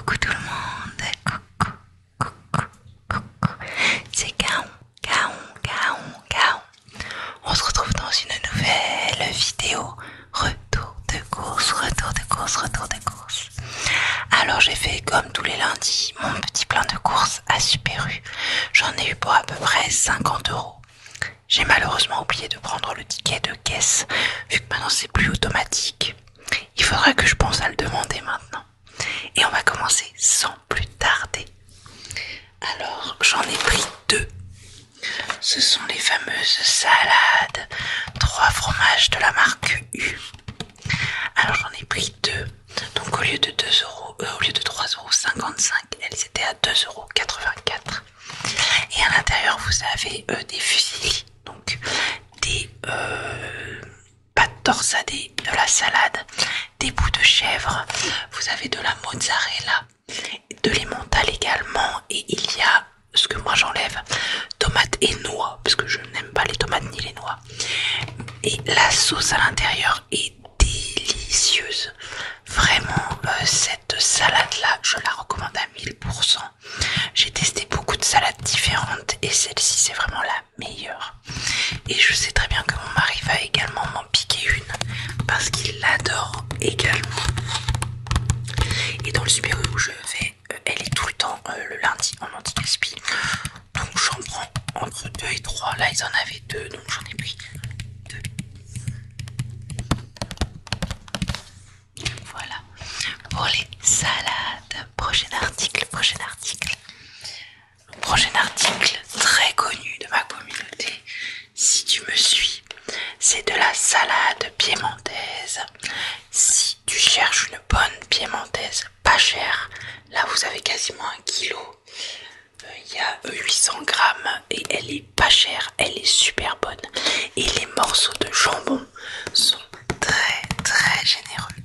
Coucou tout le monde, coucou, coucou, coucou, c'est Gaon, Gaon, Gaon, Gaon. On se retrouve dans une nouvelle vidéo, retour de course, retour de course, retour de course. Alors j'ai fait comme tous les lundis mon petit plein de courses à Super U. J'en ai eu pour à peu près 50 €. J'ai malheureusement oublié de prendre le ticket de caisse, vu que maintenant c'est plus automatique. Il faudra que je pense à le demander maintenant. Et on va commencer sans plus tarder. Alors j'en ai pris deux. Ce sont les fameuses salades 3 fromages de la marque U. Alors j'en ai pris deux. Donc au lieu de 3,55 €, elles étaient à 2,84 €. Et à l'intérieur vous avez des fusillis, donc des pâtes torsadées, de la salade, des bouts de chèvre, vous avez de la mozzarella, de l'emmental également, et il y a, ce que moi j'enlève, tomates et noix, parce que je n'aime pas les tomates ni les noix. Et la sauce à l'intérieur est délicieuse. Vraiment, cette salade-là, je la recommande à 1000%. J'ai testé beaucoup de salades différentes et celle-ci, c'est vraiment la meilleure. Et je sais très bien que mon mari va également m'en piquer une parce qu'il l'adore également. Et dans le Super U où je vais, elle est tout le temps le lundi en anti-gaspi. Donc j'en prends entre 2 et 3. Là, ils en avaient 2, donc j'en ai pris 2. Voilà. Pour les salades, prochain article. Prochain article très connu de ma communauté, si tu me suis, c'est de la salade piémontaise. Si tu cherches une bonne piémontaise pas chère, là vous avez quasiment 1 kilo. Il y a 800 grammes et elle est pas chère, elle est super bonne. Et les morceaux de jambon sont très très généreux.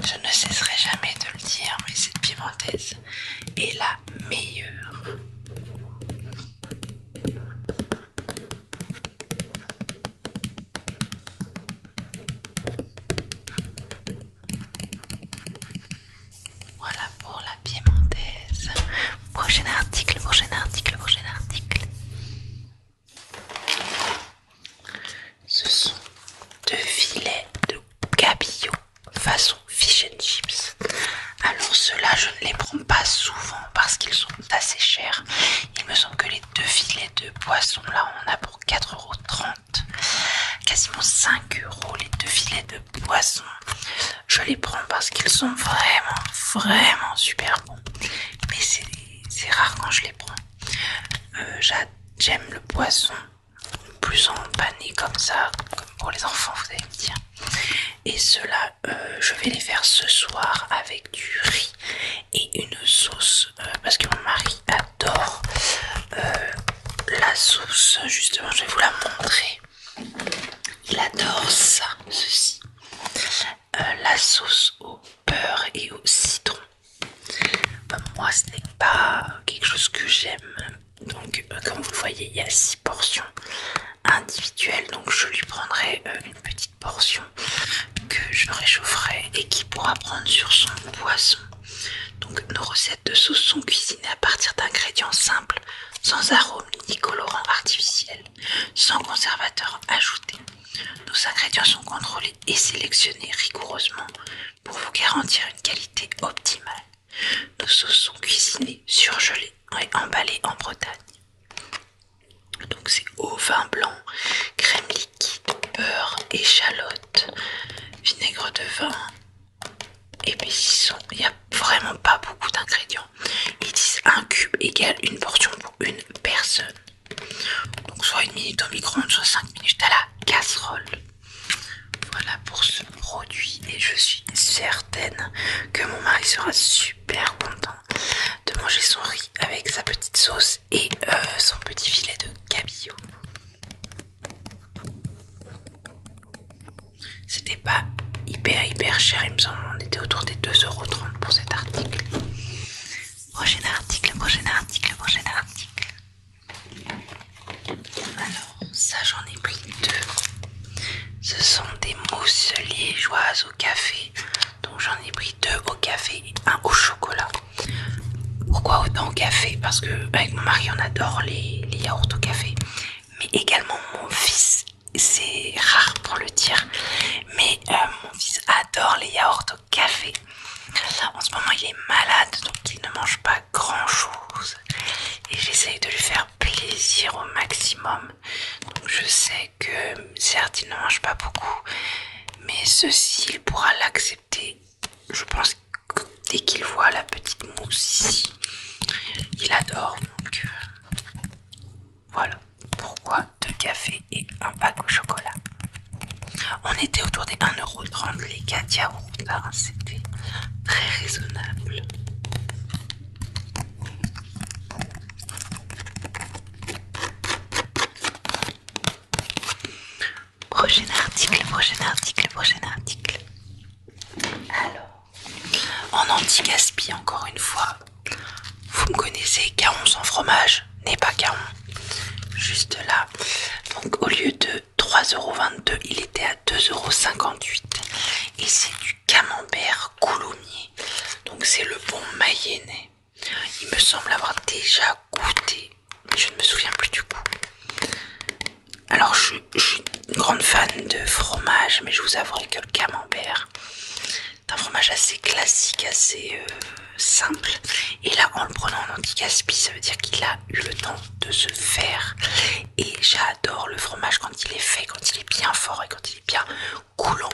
Je ne cesserai jamais de le dire, mais cette piémontaise est la meilleure. Voilà pour la piémontaise. Prochain article. Ce sont 2 filets de cabillaud façon fish and chips. Alors ceux-là, je ne les prends pas souvent parce qu'ils sont assez chers. Il me semble que les 2 filets de poisson, là, on en a pour 4,30 €. Quasiment 5 € les 2 filets de poisson. Je les prends parce qu'ils sont vraiment super bons. Mais c'est rare quand je les prends. J'aime le poisson plus en pané comme ça, comme pour les enfants, vous allez me dire. Et ceux-là, je vais les faire ce soir avec du riz et une sauce, parce que mon mari adore la sauce. Justement, je vais vous la montrer. Il adore ça, ceci. La sauce au beurre et au citron. Moi, ce n'est pas quelque chose que j'aime. Donc, comme vous le voyez, il y a 6 portions individuelles. Donc, je lui prendrai une petite portion que je réchaufferai et qui pourra prendre sur son poisson. Donc, nos recettes de sauce sont cuisinées à partir d'ingrédients simples, sans arômes ni colorants artificiels, sans conservateurs ajoutés. Nos ingrédients sont contrôlés et sélectionnés rigoureusement pour vous garantir une qualité optimale. Nos sauces sont cuisinées, surgelées et emballées en Bretagne. Donc c'est eau, vin blanc, crème liquide, beurre, échalote, vinaigre de vin, épaississant. Il n'y a vraiment pas beaucoup d'ingrédients. Ils disent 1 cube égale une portion pour une personne. Donc soit 1 minute au micro-ondes, soit 5 minutes à la casserole. Voilà pour ce produit et je suis certaine que mon mari sera super content de manger son riz avec sa petite sauce et son petit filet de cabillaud. C'était pas hyper cher, il me semble, on était autour des 2,30 € pour cet article. Prochain article. Alors ça j'en ai pris 2. Ce sont des mousses base au café. Donc j'en ai pris 2 au café et 1 au chocolat. Pourquoi autant au café? Parce que avec mon mari on adore les yaourts au café. Mais également mon fils, c'est rare pour le dire, mais mon fils adore les yaourts au café. En ce moment il est malade, donc il ne mange pas grand chose. Et j'essaye de lui faire plaisir au maximum. Donc je sais que certes il ne mange pas beaucoup, mais ceci il pourra l'accepter. Je pense que dès qu'il voit la petite mousse ici, il adore. Donc voilà pourquoi 2 cafés et un pack au chocolat. On était autour des 1,30 € les 4 yaourts, hein, c'était très raisonnable. Prochain article, prochain article, prochain article. Alors, en anti-gaspi encore une fois, vous me connaissez, Caron sans fromage n'est pas Caron. Juste là, donc au lieu de 3,22 €, il était à 2,58 € et c'est du camembert coulommiers. Donc c'est le bon mayennais. Il me semble avoir déjà goûté, mais je ne me souviens plus du goût. Alors je suis une grande fan de fromage, mais je vous avouerai que le camembert est un fromage assez classique, assez simple. Et là, en le prenant en anti-gaspi, ça veut dire qu'il a eu le temps de se faire. Et j'adore le fromage quand il est fait, quand il est bien fort et quand il est bien coulant.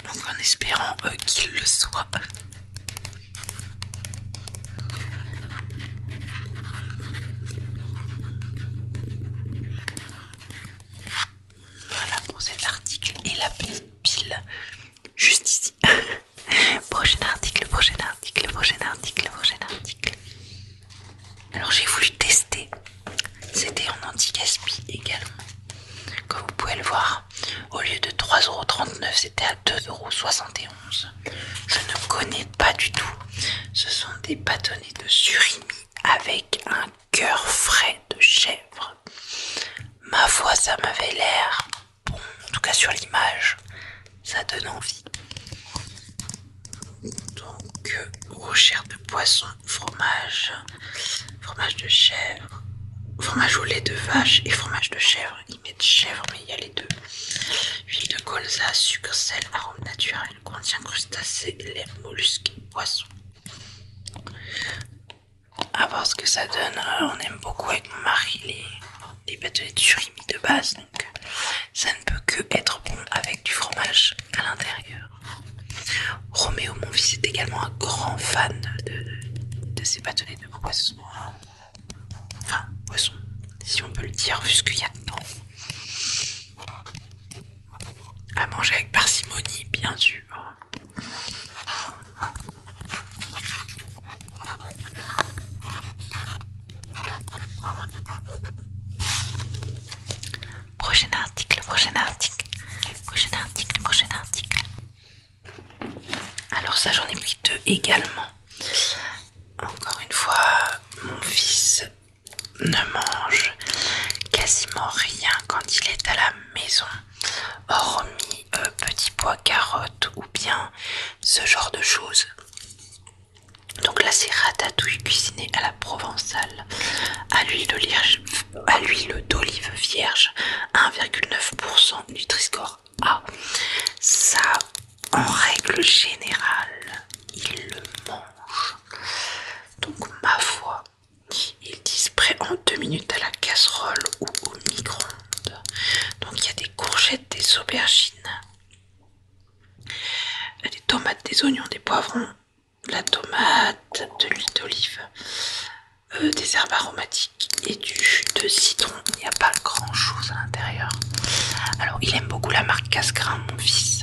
Donc en espérant qu'il le soit. Voilà pour cet article et la petite pile juste ici. Prochain article, prochain article, prochain article, prochain article. Alors j'ai voulu tester. C'était en anti-gaspi également. Comme vous pouvez le voir, au lieu de 3,39 €, c'était à 2,71 €. Je ne connais pas du tout. Ce sont des bâtonnets de surimi avec un cœur frais de chèvre. Ma foi, ça m'avait l'air bon, en tout cas sur l'image, ça donne envie. Donc, chair de poisson, fromage de chèvre, fromage au lait de vache et fromage de chèvre. Ils mettent chèvre, mais il y a les deux. Huile de colza, sucre, sel, arôme naturel, contient crustacés, lait, mollusques et poissons. À voir ce que ça donne, on aime beaucoup avec mon mari les bâtonnets de surimi de base, donc ça ne peut que être bon avec du fromage à l'intérieur. Roméo, mon fils, est également un grand fan de ces bâtonnets de poisson. Enfin, poisson, si on peut le dire, vu ce qu'il y a dedans. À manger avec parcimonie, bien sûr. Prochain article, prochain article, prochain article, prochain article. Alors ça, j'en ai pris 2 également. Encore une fois, mon fils ne mange quasiment rien quand il est à la maison, hormis petits pois, carottes ou bien ce genre de choses. Donc là, c'est ratatouille cuisiné à la provençale, à l'huile d'olive vierge, 1,9% Nutri-Score A. Ça, en règle générale, il le mange. Donc ma foi, ils disent prêt en 2 minutes à la casserole ou au micro-ondes. Donc il y a des courgettes, des aubergines, des tomates, des oignons, des poivrons, de la tomate, de l'huile d'olive, des herbes aromatiques et du jus de citron. Il n'y a pas grand chose à l'intérieur. Alors il aime beaucoup la marque Cassegrain, mon fils,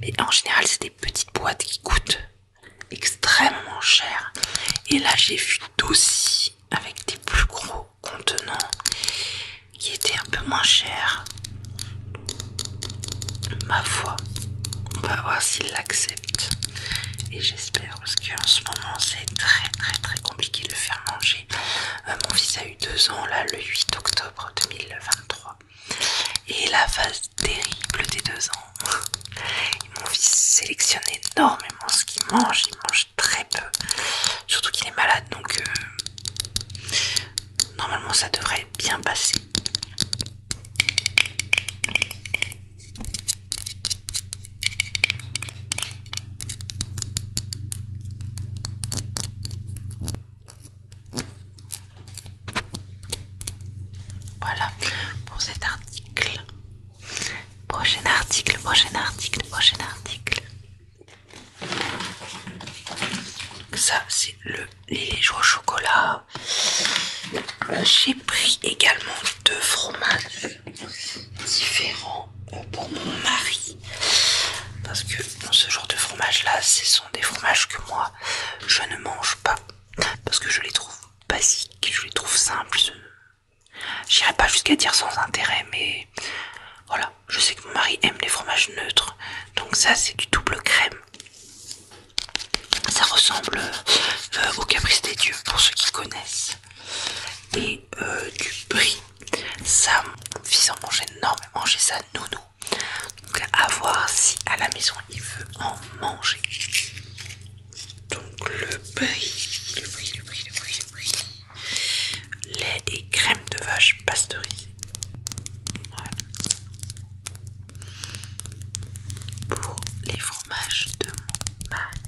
mais en général c'est des petites boîtes qui coûtent extrêmement cher. Et là j'ai vu d'aussi avec des plus gros contenants qui étaient un peu moins chers. Ma foi, on va voir s'il l'accepte. Et j'espère, parce qu'en ce moment c'est très très très compliqué de le faire manger. Mon fils a eu 2 ans là le 8 octobre 2023. Et la phase terrible des 2 ans. Et mon fils énormément ce qu'il mange, il mange très peu. Surtout qu'il est malade, donc normalement ça devrait bien passer. Voilà pour cet article. Prochain article, prochain article, prochain article. Donc ça c'est les joues au chocolat. J'ai pris également 2 fromages différents pour mon mari. Parce que bon, ce genre de fromage là, ce sont des fromages que moi je ne mange pas. Parce que je les trouve basiques, je les trouve simples. J'irai pas jusqu'à dire sans intérêt, mais voilà, je sais que mon mari aime les fromages neutres. Donc ça c'est du double crème. Ça ressemble au Caprice des Dieux pour ceux qui connaissent. Et du brie. Ça, mon fils en mange énormément chez sa nounou. Donc à voir si à la maison il veut en manger. Donc le brie, lait et crème de vache pasteurisée. Voilà. Pour les fromages de mon mari.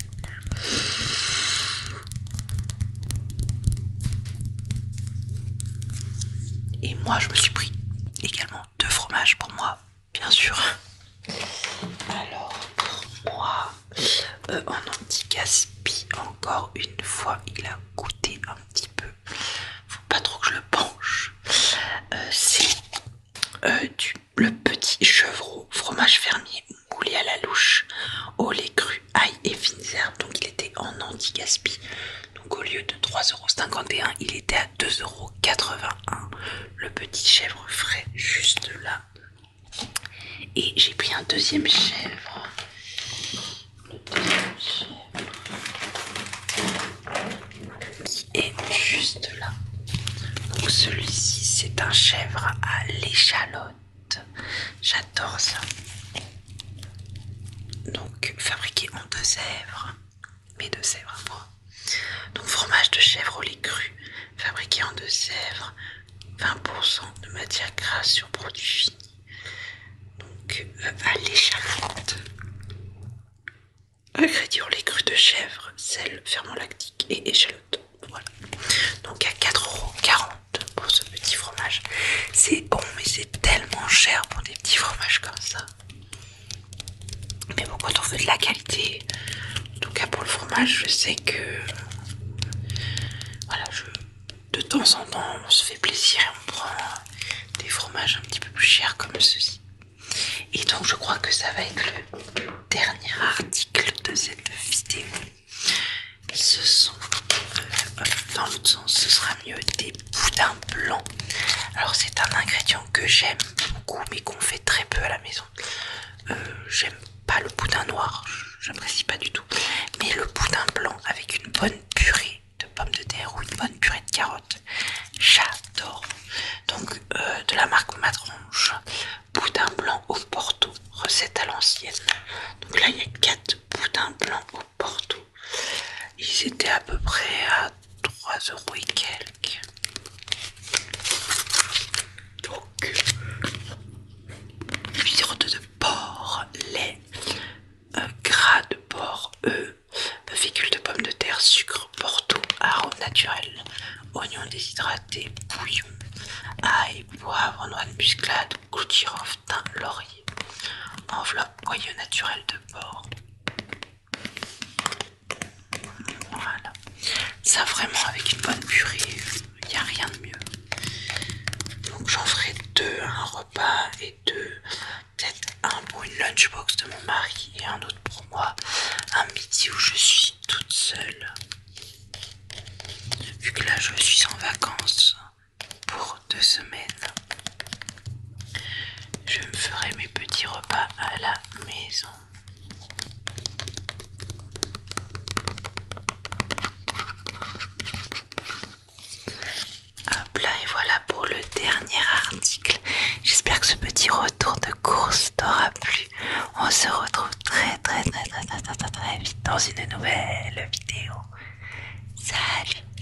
Et moi je me suis pris également 2 fromages pour moi, bien sûr. Alors pour moi, en anti-gaspi, encore une fois, il a goûté un petit peu. Faut pas trop que je le penche. C'est le petit chevreau fromage fermier moulé à la louche au lait cru, ail et fines herbes. Donc il était en anti-gaspi. Donc au lieu de 3,51 €, il était à 2,81 €. Le petit chèvre frais juste là. Et j'ai pris un deuxième chèvre. Le deuxième chèvre qui est juste là. Donc celui-ci c'est un chèvre à l'échalote. J'adore ça. Donc fabriqué en 2 Sèvres. Mes 2 Sèvres à moi. Donc fromage de chèvre au lait cru. Fabriqué en 2 Sèvres. 20% de matière grasse sur produit fini. Donc à l'échalote. Ingrédients lait cru de chèvre, sel, ferment lactique et échalote. Voilà. Donc à 4,40 € pour ce petit fromage. C'est bon, mais c'est tellement cher pour des petits fromages comme ça. Mais bon, quand on veut de la qualité, en tout cas pour le fromage, je sais que voilà, de temps en temps, on se fait plaisir et on prend des fromages un petit peu plus chers comme ceux-ci. Et donc je crois que ça va être le dernier article de cette vidéo. Ce sont, dans l'autre sens, ce sera mieux, des boudins blancs. Alors c'est un ingrédient que j'aime beaucoup mais qu'on fait très peu à la maison. J'aime pas le boudin noir, j'apprécie pas du tout. Mais le boudin blanc avec une bonne purée de pommes de terre ou une bonne purée de carottes, j'adore. Donc de la marque Matronge, boudin blanc au Porto, recette à l'ancienne. Donc là il y a 4 boudins blancs au Porto. Ils étaient à peu près à 3 € et quelques. Donc huître de porc, lait, gras de porc, œufs, fécule de pommes de terre, sucre, Porto, arôme naturel, oignons déshydratés, bouillon, ail, poivre, noix de muscade, clou de girofle, thym, laurier. Enveloppe boyau naturel de porc. Voilà. Ça vraiment avec une bonne purée, il n'y a rien de mieux. Donc j'en ferai 2, un repas et 2, peut-être un pour une lunchbox de mon mari et un autre pour moi, un midi où je suis toute seule. Vu que là je suis en vacances pour 2 semaines, je me ferai mes petits repas à la maison. Hop là, et voilà pour le dernier article. J'espère que ce petit retour de course t'aura plu. On se retrouve très vite dans une nouvelle vidéo. Salut!